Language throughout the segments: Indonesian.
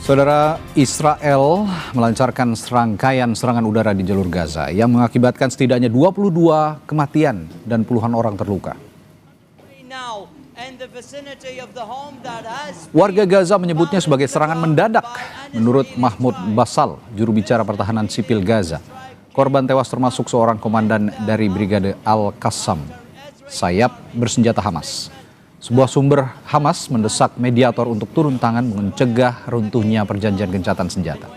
Saudara, Israel melancarkan serangkaian serangan udara di jalur Gaza yang mengakibatkan setidaknya 22 kematian dan puluhan orang terluka. Warga Gaza menyebutnya sebagai serangan mendadak. Menurut Mahmoud Basal, juru bicara pertahanan sipil Gaza, korban tewas termasuk seorang komandan dari Brigade Al-Qassam, sayap bersenjata Hamas. Sebuah sumber Hamas mendesak mediator untuk turun tangan mencegah runtuhnya perjanjian gencatan senjata.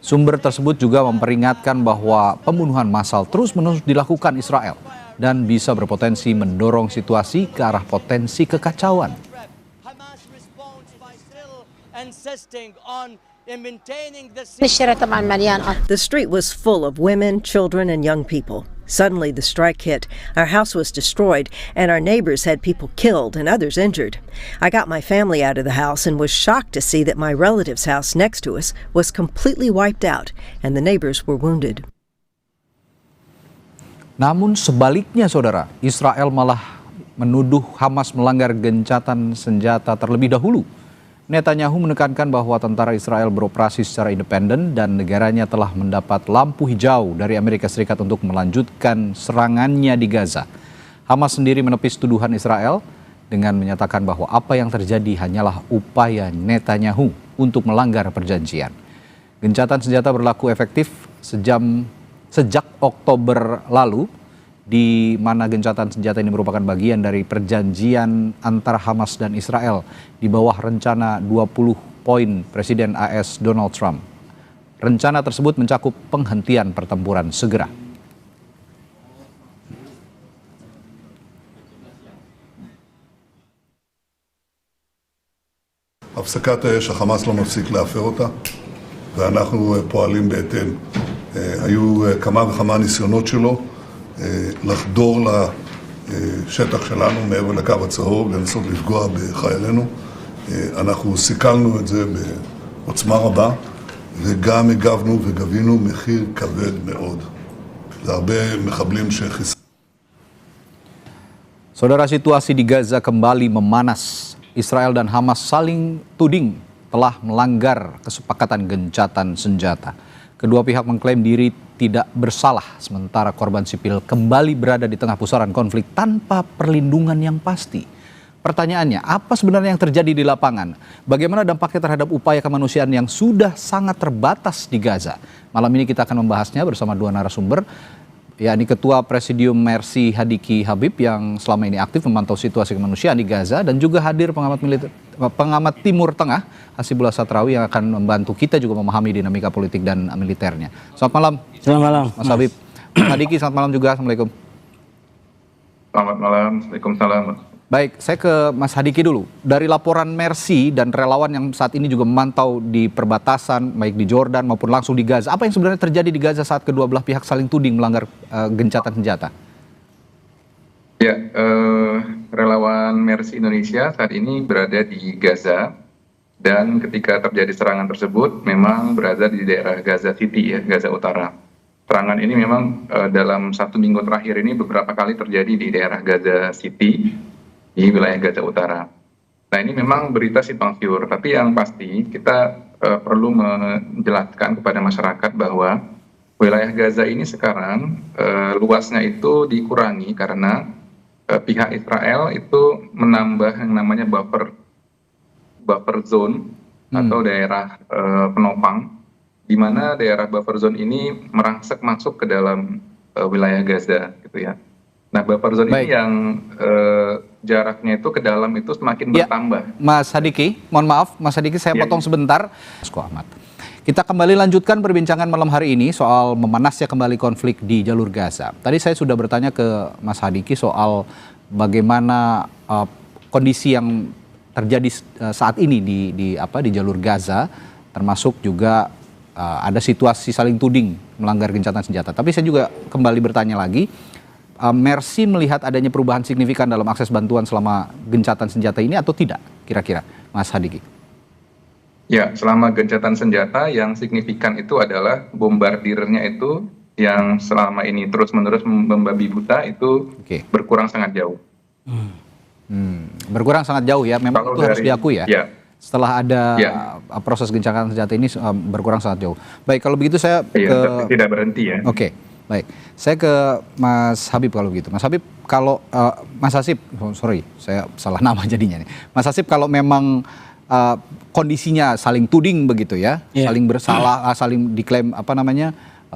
Sumber tersebut juga memperingatkan bahwa pembunuhan massal terus-menerus dilakukan Israel dan bisa berpotensi mendorong situasi ke arah potensi kekacauan. The street was full of women, children, and young people. Suddenly, the strike hit. Our house was destroyed, and our neighbors had people killed and others injured. I got my family out of the house and was shocked to see that my relative's house next to us was completely wiped out, and the neighbors were wounded. Namun sebaliknya, saudara, Israel malah menuduh Hamas melanggar gencatan senjata terlebih dahulu. Netanyahu menekankan bahwa tentara Israel beroperasi secara independen dan negaranya telah mendapat lampu hijau dari Amerika Serikat untuk melanjutkan serangannya di Gaza. Hamas sendiri menepis tuduhan Israel dengan menyatakan bahwa apa yang terjadi hanyalah upaya Netanyahu untuk melanggar perjanjian. Gencatan senjata berlaku efektif sejak Oktober lalu, di mana gencatan senjata ini merupakan bagian dari perjanjian antara Hamas dan Israel di bawah rencana 20 poin Presiden AS Donald Trump. Rencana tersebut mencakup penghentian pertempuran segera. הפסקת האש, החמאס לא מפסיק להפר אותה, ואנחנו פועלים בהתאם. היו כמה וכמה ניסיונות שלו לחדור לשטח שלנו מעבר לקו הצהוב, לנסות לפגוע בחיילינו. אנחנו סיכלנו את זה בעוצמה רבה, וגם הגבנו וגבינו מחיר כבד מאוד. זה הרבה מחבלים שחיסלנו. Saudara, situasi di Gaza kembali memanas. Israel dan Hamas saling tuding telah melanggar kesepakatan gencatan senjata. Kedua pihak mengklaim diri tidak bersalah, sementara korban sipil kembali berada di tengah pusaran konflik tanpa perlindungan yang pasti. Pertanyaannya, apa sebenarnya yang terjadi di lapangan? Bagaimana dampaknya terhadap upaya kemanusiaan yang sudah sangat terbatas di Gaza? Malam ini kita akan membahasnya bersama dua narasumber, yakni Ketua Presidium Mercy Hadiki Habib yang selama ini aktif memantau situasi kemanusiaan di Gaza, dan juga hadir pengamat Timur Tengah Hasibullah Satrawi yang akan membantu kita juga memahami dinamika politik dan militernya. Selamat malam. Selamat malam, Mas Habib. Hadiki, selamat malam juga. Assalamualaikum. Selamat malam. Waalaikumsalam. Baik, saya ke Mas Hadiki dulu. Dari laporan Mercy dan relawan yang saat ini juga memantau di perbatasan, baik di Jordan maupun langsung di Gaza, apa yang sebenarnya terjadi di Gaza saat kedua belah pihak saling tuding melanggar gencatan senjata? Ya, relawan Mercy Indonesia saat ini berada di Gaza, dan ketika terjadi serangan tersebut memang berada di daerah Gaza City, ya, Gaza Utara. Serangan ini memang dalam 1 minggu terakhir ini beberapa kali terjadi di daerah Gaza City, di wilayah Gaza Utara. Nah, ini memang berita simpang siur, tapi yang pasti kita perlu menjelaskan kepada masyarakat bahwa wilayah Gaza ini sekarang luasnya itu dikurangi karena pihak Israel itu menambah yang namanya buffer zone atau daerah penopang, di mana daerah buffer zone ini merangsek masuk ke dalam wilayah Gaza, gitu ya. Nah, buffer zone ini yang jaraknya itu ke dalam itu semakin bertambah. Mas Hadiki, mohon maaf, Mas Hadiki, saya potong sebentar. Kita kembali lanjutkan perbincangan malam hari ini soal memanasnya kembali konflik di jalur Gaza. Tadi saya sudah bertanya ke Mas Hadiki soal bagaimana kondisi yang terjadi saat ini di jalur Gaza, termasuk juga ada situasi saling tuding melanggar gencatan senjata. Tapi saya juga kembali bertanya lagi, Mercy melihat adanya perubahan signifikan dalam akses bantuan selama gencatan senjata ini atau tidak, kira-kira, Mas Hadiki? Ya, selama gencatan senjata yang signifikan itu adalah bombardirnya itu yang selama ini terus-menerus membabi buta itu berkurang sangat jauh. Berkurang sangat jauh ya, memang itu harus diakui ya. Setelah ada proses gencatan senjata ini berkurang sangat jauh. Baik, kalau begitu saya Iya, tidak berhenti ya. Oke, baik. Saya ke Mas Habib kalau begitu. Mas Habib, kalau Mas Hasib, sorry, saya salah nama jadinya nih. Mas Hasib, kalau memang kondisinya saling tuding begitu ya, saling bersalah, saling diklaim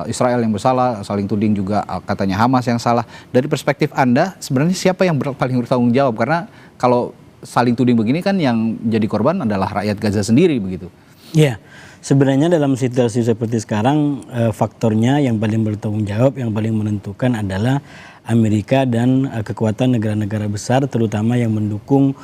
Israel yang bersalah, saling tuding juga katanya Hamas yang salah. Dari perspektif Anda, sebenarnya siapa yang paling bertanggung jawab? Karena kalau saling tuding begini kan yang jadi korban adalah rakyat Gaza sendiri begitu. Iya, sebenarnya dalam situasi seperti sekarang faktornya yang paling bertanggung jawab, yang paling menentukan adalah Amerika dan kekuatan negara-negara besar, terutama yang mendukung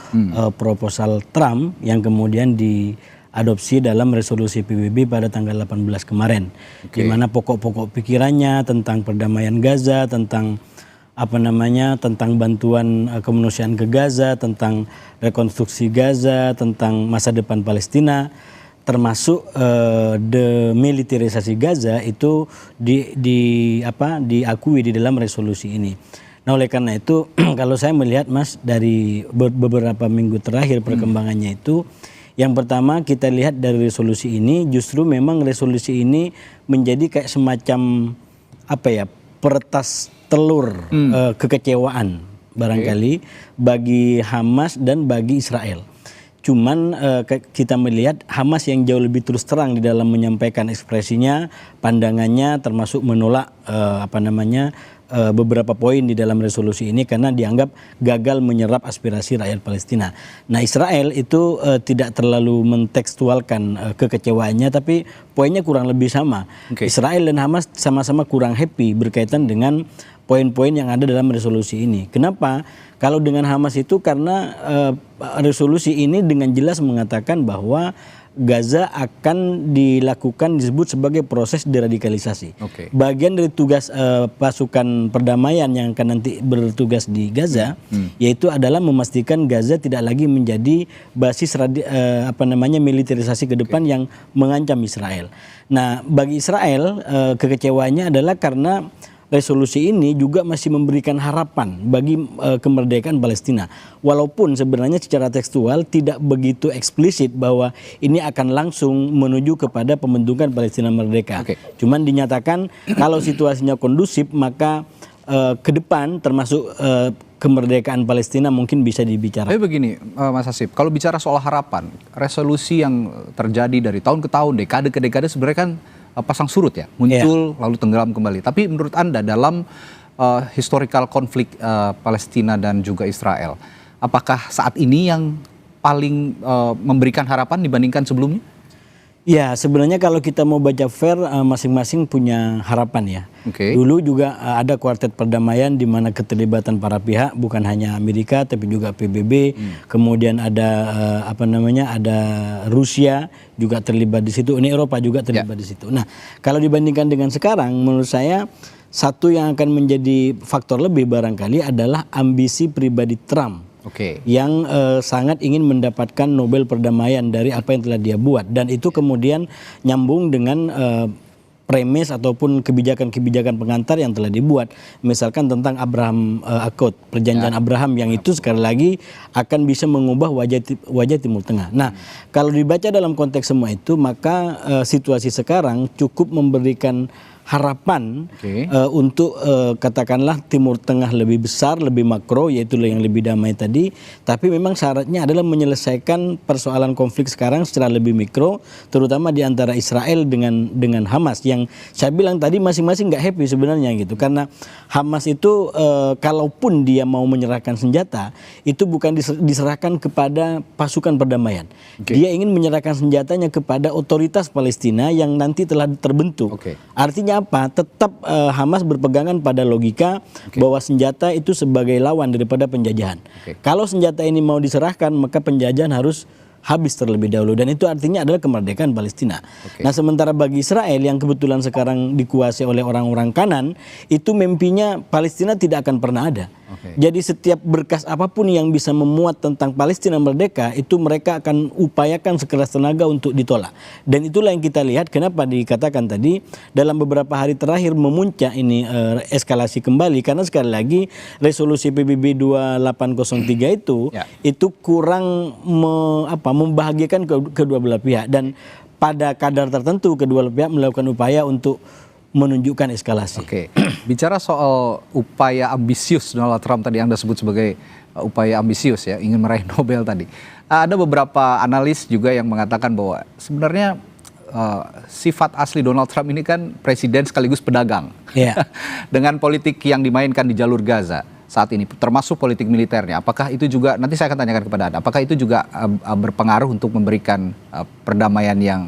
proposal Trump yang kemudian diadopsi dalam resolusi PBB pada tanggal 18 kemarin, di mana pokok-pokok pikirannya tentang perdamaian Gaza, tentang tentang bantuan kemanusiaan ke Gaza, tentang rekonstruksi Gaza, tentang masa depan Palestina, termasuk demilitarisasi Gaza itu diakui di dalam resolusi ini. Nah, oleh karena itu kalau saya melihat, Mas, dari beberapa minggu terakhir perkembangannya itu, yang pertama kita lihat dari resolusi ini, justru memang resolusi ini menjadi kayak semacam peretas telur kekecewaan barangkali bagi Hamas dan bagi Israel. Cuman kita melihat Hamas yang jauh lebih terus terang di dalam menyampaikan ekspresinya, pandangannya, termasuk menolak beberapa poin di dalam resolusi ini karena dianggap gagal menyerap aspirasi rakyat Palestina. Nah, Israel itu tidak terlalu mentekstualkan kekecewaannya, tapi poinnya kurang lebih sama. Israel dan Hamas sama-sama kurang happy berkaitan dengan poin-poin yang ada dalam resolusi ini. Kenapa? Kalau dengan Hamas itu karena resolusi ini dengan jelas mengatakan bahwa Gaza akan disebut sebagai proses deradikalisasi. Bagian dari tugas pasukan perdamaian yang akan nanti bertugas di Gaza, yaitu adalah memastikan Gaza tidak lagi menjadi basis militerisasi ke depan yang mengancam Israel. Nah, bagi Israel kekecewaannya adalah karena resolusi ini juga masih memberikan harapan bagi kemerdekaan Palestina. Walaupun sebenarnya secara tekstual tidak begitu eksplisit bahwa ini akan langsung menuju kepada pembentukan Palestina merdeka. Cuman dinyatakan kalau situasinya kondusif maka ke depan termasuk kemerdekaan Palestina mungkin bisa dibicarakan. Tapi begini, Mas Hasib, kalau bicara soal harapan, resolusi yang terjadi dari tahun ke tahun, dekade ke dekade sebenarnya kan pasang surut ya, muncul lalu tenggelam kembali. Tapi menurut Anda dalam historical konflik Palestina dan juga Israel, apakah saat ini yang paling memberikan harapan dibandingkan sebelumnya? Ya, sebenarnya kalau kita mau baca fair, masing-masing punya harapan ya. Dulu juga ada kuartet perdamaian di mana keterlibatan para pihak bukan hanya Amerika tapi juga PBB, kemudian ada ada Rusia juga terlibat di situ, Uni Eropa juga terlibat di situ. Nah, kalau dibandingkan dengan sekarang, menurut saya satu yang akan menjadi faktor lebih barangkali adalah ambisi pribadi Trump. Yang sangat ingin mendapatkan Nobel perdamaian dari apa yang telah dia buat, dan itu kemudian nyambung dengan premis ataupun kebijakan-kebijakan pengantar yang telah dibuat, misalkan tentang Abraham Accord, perjanjian Abraham yang itu sekali lagi akan bisa mengubah wajah Timur Tengah. Nah, kalau dibaca dalam konteks semua itu, maka situasi sekarang cukup memberikan harapan untuk katakanlah Timur Tengah lebih besar, lebih makro, yaitu yang lebih damai tadi. Tapi memang syaratnya adalah menyelesaikan persoalan konflik sekarang secara lebih mikro, terutama di antara Israel dengan Hamas, yang saya bilang tadi masing-masing nggak happy sebenarnya gitu. Karena Hamas itu kalaupun dia mau menyerahkan senjata, itu bukan diserahkan kepada pasukan perdamaian. Dia ingin menyerahkan senjatanya kepada otoritas Palestina yang nanti telah terbentuk. Artinya apa? Tetap Hamas berpegangan pada logika bahwa senjata itu sebagai lawan daripada penjajahan. Kalau senjata ini mau diserahkan, maka penjajahan harus habis terlebih dahulu, dan itu artinya adalah kemerdekaan Palestina. Nah, sementara bagi Israel yang kebetulan sekarang dikuasai oleh orang-orang kanan, itu mimpinya Palestina tidak akan pernah ada. Jadi setiap berkas apapun yang bisa memuat tentang Palestina merdeka itu mereka akan upayakan sekeras tenaga untuk ditolak. Dan itulah yang kita lihat kenapa dikatakan tadi dalam beberapa hari terakhir memuncak ini eskalasi kembali, karena sekali lagi resolusi PBB 2803 itu kurang membahagiakan kedua belah pihak, dan pada kadar tertentu kedua belah pihak melakukan upaya untuk menunjukkan eskalasi. Oke, bicara soal upaya ambisius Donald Trump tadi Anda sebut sebagai upaya ambisius ya, ingin meraih Nobel tadi. Ada beberapa analis juga yang mengatakan bahwa sebenarnya sifat asli Donald Trump ini kan presiden sekaligus pedagang. Dengan politik yang dimainkan di jalur Gaza saat ini, termasuk politik militernya. Apakah itu juga, nanti saya akan tanyakan kepada Anda, apakah itu juga berpengaruh untuk memberikan perdamaian yang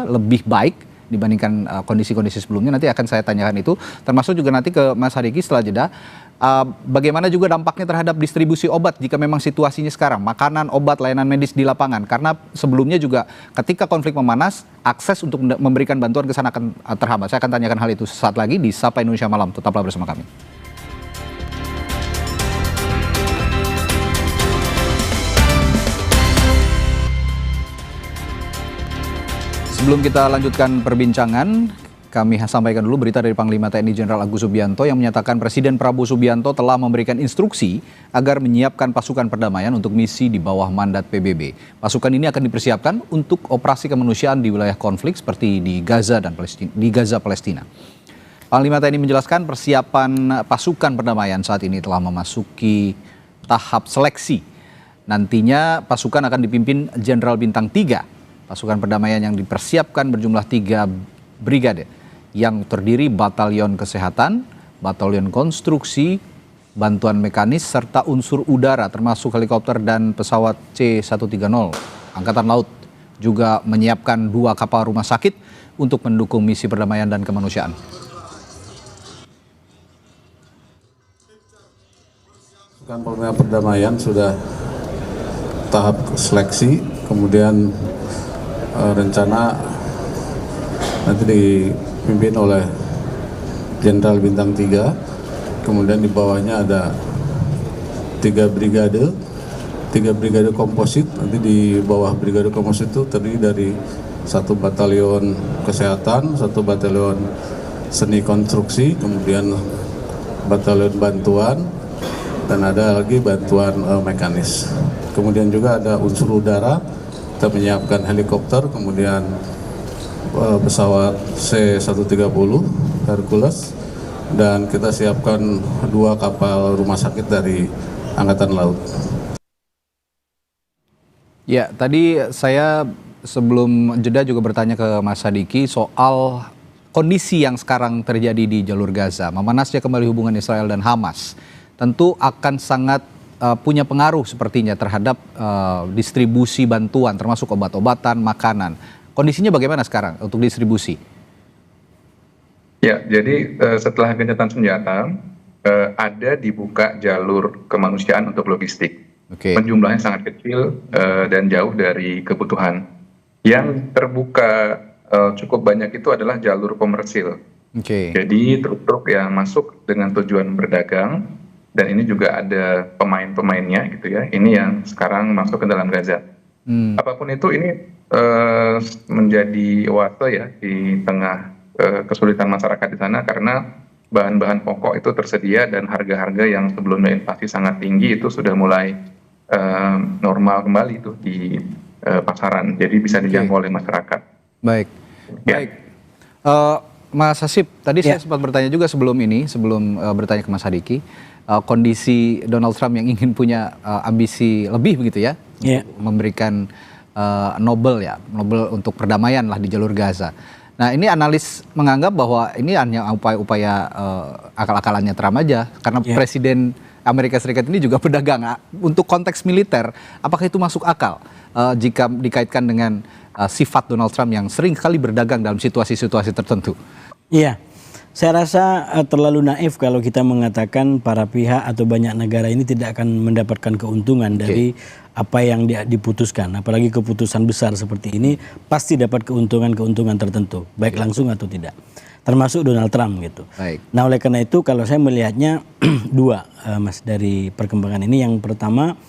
lebih baik dibandingkan kondisi-kondisi sebelumnya? Nanti akan saya tanyakan itu, termasuk juga nanti ke Mas Hadiki setelah jeda. Bagaimana juga dampaknya terhadap distribusi obat jika memang situasinya sekarang, makanan, obat, layanan medis di lapangan. Karena sebelumnya juga ketika konflik memanas, akses untuk memberikan bantuan ke sana akan terhambat. Saya akan tanyakan hal itu sesaat lagi di Sapa Indonesia Malam. Tetaplah bersama kami. Sebelum kita lanjutkan perbincangan, kami sampaikan dulu berita dari Panglima TNI Jenderal Agus Subianto yang menyatakan Presiden Prabowo Subianto telah memberikan instruksi agar menyiapkan pasukan perdamaian untuk misi di bawah mandat PBB. Pasukan ini akan dipersiapkan untuk operasi kemanusiaan di wilayah konflik seperti di Gaza dan Palestina. Panglima TNI menjelaskan persiapan pasukan perdamaian saat ini telah memasuki tahap seleksi. Nantinya pasukan akan dipimpin Jenderal Bintang 3. Pasukan perdamaian yang dipersiapkan berjumlah 3 brigade yang terdiri batalion kesehatan, batalion konstruksi, bantuan mekanis, serta unsur udara termasuk helikopter dan pesawat C-130. Angkatan Laut juga menyiapkan 2 kapal rumah sakit untuk mendukung misi perdamaian dan kemanusiaan. Pasukan perdamaian sudah tahap seleksi, kemudian rencana nanti dipimpin oleh Jenderal Bintang 3, kemudian di bawahnya ada 3 brigade komposit. Nanti di bawah brigade komposit itu terdiri dari 1 batalion kesehatan, 1 batalion seni konstruksi, kemudian batalion bantuan, dan ada lagi bantuan mekanis. Kemudian juga ada unsur udara. Kita menyiapkan helikopter, kemudian pesawat C-130 Hercules, dan kita siapkan 2 kapal rumah sakit dari Angkatan Laut. Ya, tadi saya sebelum jeda juga bertanya ke Mas Hadiki soal kondisi yang sekarang terjadi di jalur Gaza. Memanasnya kembali hubungan Israel dan Hamas tentu akan sangat punya pengaruh sepertinya terhadap distribusi bantuan termasuk obat-obatan, makanan. Kondisinya bagaimana sekarang untuk distribusi? Ya, jadi setelah gencatan senjata ada dibuka jalur kemanusiaan untuk logistik. Jumlahnya sangat kecil dan jauh dari kebutuhan. Yang terbuka cukup banyak itu adalah jalur komersil. Jadi truk-truk yang masuk dengan tujuan berdagang. Dan ini juga ada pemain-pemainnya gitu ya. Ini yang sekarang masuk ke dalam Gaza. Apapun itu, ini menjadi wase ya di tengah kesulitan masyarakat di sana, karena bahan-bahan pokok itu tersedia dan harga-harga yang sebelumnya inflasi sangat tinggi itu sudah mulai normal kembali itu di pasaran. Jadi bisa dijangkau oleh masyarakat. Baik. Mas Hasib, tadi saya sempat bertanya juga sebelum bertanya ke Mas Hadiki. Kondisi Donald Trump yang ingin punya ambisi lebih begitu ya, untuk memberikan Nobel untuk perdamaian lah di jalur Gaza. Nah, ini analis menganggap bahwa ini hanya upaya-upaya akal-akalannya Trump aja, karena Presiden Amerika Serikat ini juga pedagang. Untuk konteks militer, apakah itu masuk akal jika dikaitkan dengan sifat Donald Trump yang sering kali berdagang dalam situasi-situasi tertentu? Iya. Saya rasa terlalu naif kalau kita mengatakan para pihak atau banyak negara ini tidak akan mendapatkan keuntungan dari apa yang diputuskan. Apalagi keputusan besar seperti ini pasti dapat keuntungan-keuntungan tertentu, baik langsung atau tidak. termasuk Donald Trump gitu. Baik. Nah oleh karena itu kalau saya melihatnya dua Mas dari perkembangan ini. Yang pertama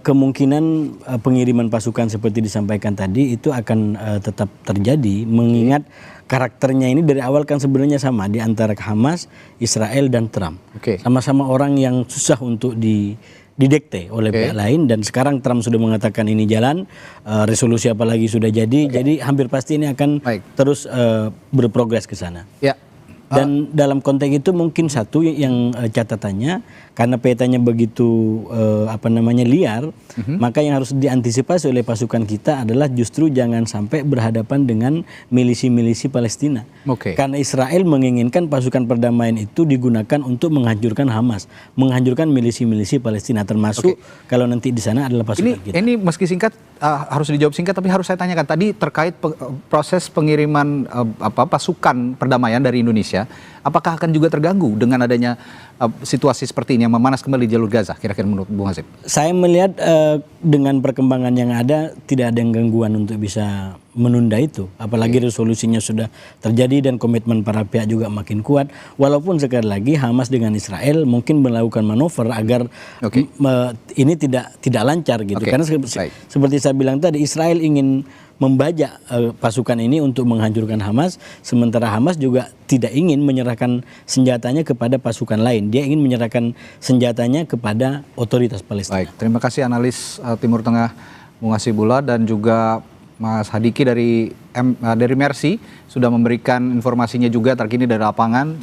kemungkinan pengiriman pasukan seperti disampaikan tadi itu akan tetap terjadi, mengingat karakternya ini dari awal kan sebenarnya sama di antara Hamas, Israel dan Trump. Sama-sama orang yang susah untuk didekte oleh pihak lain, dan sekarang Trump sudah mengatakan ini jalan, resolusi apalagi sudah jadi hampir pasti ini akan terus berprogres ke sana. Dan dalam konteks itu mungkin satu yang catatannya, karena petanya begitu liar, maka yang harus diantisipasi oleh pasukan kita adalah justru jangan sampai berhadapan dengan milisi-milisi Palestina. Karena Israel menginginkan pasukan perdamaian itu digunakan untuk menghancurkan Hamas, menghancurkan milisi-milisi Palestina, termasuk kalau nanti di sana adalah pasukan kita. Ini meski singkat harus dijawab singkat, tapi harus saya tanyakan tadi terkait proses pengiriman pasukan perdamaian dari Indonesia. Apakah akan juga terganggu dengan adanya situasi seperti ini yang memanas kembali di jalur Gaza, kira-kira menurut Bung Hasib? Saya melihat dengan perkembangan yang ada tidak ada yang gangguan untuk bisa menunda itu, apalagi resolusinya sudah terjadi dan komitmen para pihak juga makin kuat. Walaupun sekali lagi Hamas dengan Israel mungkin melakukan manuver agar ini tidak lancar gitu. Karena seperti saya bilang tadi, Israel ingin membajak pasukan ini untuk menghancurkan Hamas, sementara Hamas juga tidak ingin menyerahkan senjatanya kepada pasukan lain. Dia ingin menyerahkan senjatanya kepada otoritas Palestina. Baik, terima kasih analis Timur Tengah Bung Hasibullah dan juga Mas Hadiki dari Mercy sudah memberikan informasinya juga terkini dari lapangan.